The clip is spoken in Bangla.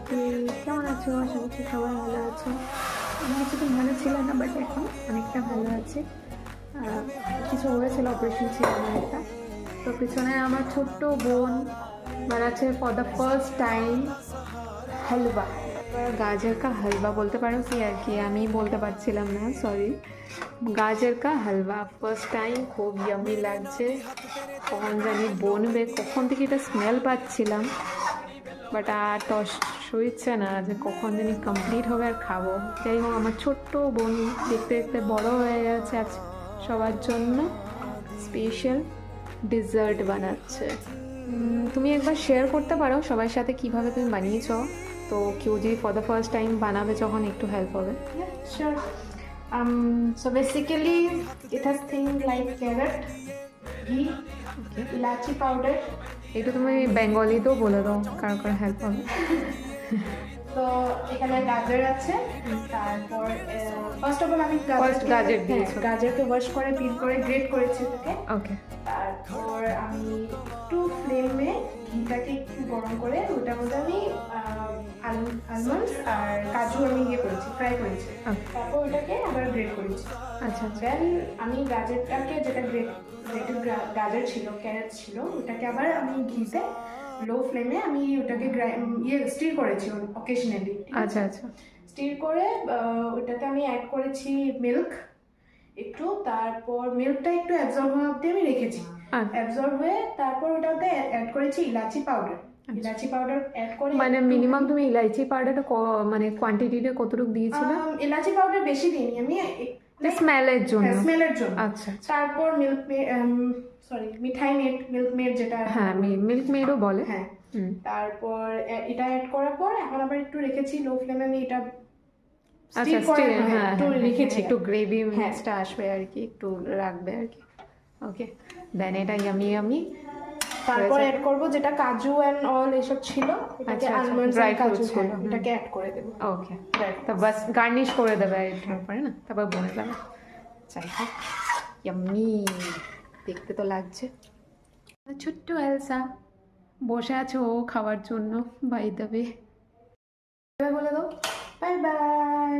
সবাইকে, কেমন আছো? আশা করছি সবাই ভালো আছো। আমি কিছুদিন ভালো ছিল না, বাট এখন অনেকটা ভালো আছে। কিছু হয়েছিল, অপারেশন ছিল আমার একটা। তো পিছনে আমার ছোট্ট বোন বানাচ্ছে ফর দ্য ফার্স্ট টাইম হালুয়া। গাজর কা হালুয়া বলতে পারো কি আর কি, আমি বলতে পারছিলাম না, সরি। গাজর কা হালুয়া ফার্স্ট টাইম, খুব ইয়ামি লাগছে। কখন জানি বনবে, কখন থেকে এটা স্মেল পাচ্ছিলাম, বাট আর তো সইছে না যে কখন জানি কমপ্লিট হবে আর খাবো। যাই হোক, আমার ছোট্ট বোন দেখতে দেখতে বড় হয়ে গেছে, আজ সবার জন্য স্পেশাল ডেজার্ট বানাচ্ছে। তুমি একবার শেয়ার করতে পারো সবার সাথে কিভাবে তুমি বানিয়েছো, তো কেউ যদি ফর দ্য ফার্স্ট টাইম বানাবে যখন একটু হেল্প হবে। Yeah, sure. So basically, it has things like carrot, ghee, okay, ilachi powder. একটু তুমি বেঙ্গলিতেও বলে দাও, কারো কারো হেল্প হবে। তো এখানে গাজর আছে, তারপর ফার্স্ট অফ অল আমি First গাজর দিয়েছো। গাজরকে ওয়াশ করে পিল করে গ্রেট করেছি ওটাকে। ওকে, তারপর আমি একটু ফ্লেমে ঘিটাকে একটু গরম করে ওটার মধ্যে আমি আলমন্ডস আর কাজু আমি করেছি, ফ্রাই করেছি। তারপর ওটাকে আবার গ্রেট করেছি। আচ্ছা আচ্ছা, দেন আমি গাজরটাকে, যেটা গ্রেটেড গাজর ছিল, ক্যারেট ছিল, ওটাকে আবার আমি ঘিতে লো ফ্লেমে আমি ওটাকে স্টির করেছি অকেশনালি। আচ্ছা আচ্ছা, স্টির করে ওটাতে আমি অ্যাড করেছি মিল্ক একটু, তারপর মিল্কটা একটু অ্যাবজর্ব হওয়া অবধি আমি রেখেছি। অ্যাবজর্ব হয়ে তারপর ওটাতে অ্যাড করেছি ইলাচি পাউডার। ইলাচি পাউডার অ্যাড করে মানে মিনিমাম তুমি ইলাইচি পাউডারটা মানে কোয়ান্টিটিটা কতটুকু দিয়েছিলে? ইলাচি পাউডার বেশি দিইনি আমি, স্মেলের জন্য। স্মেলের জন্য। আচ্ছা, তারপর মিঠাই মিল্ক মেড যেটা, হ্যাঁ মিল্ক মেডও বলে। হ্যাঁ। তারপর এটা অ্যাড করার পর এখন আবার একটু রেখেছি লো ফ্লেমে, আমি এটা আচ্ছা, হ্যাঁ একটু রেখেছি, একটু গ্রেভি হ্যাঁ। মিক্সটা আসবে আর কি, একটু রাখবে আর কি। ওকে, দেন এটা ইয়ামি ইয়ামি। তারপর অ্যাড করব যেটা কাজু এন্ড অল এসব ছিল, এটাকে আলমন্ডস ড্রাই আর কাজু, ফ্রুটস গুলো এটাকে অ্যাড করে দেব। ওকে, তো বাস গার্নিশ করে দেবে এটার উপরে না, তারপর বনে যাবে। যাই হোক, ইয়ামি দেখতে তো লাগছে। ছোট্ট এলসা বসে আছে ও খাওয়ার জন্য, বাই দেবে। বলে দাও বাই বাই।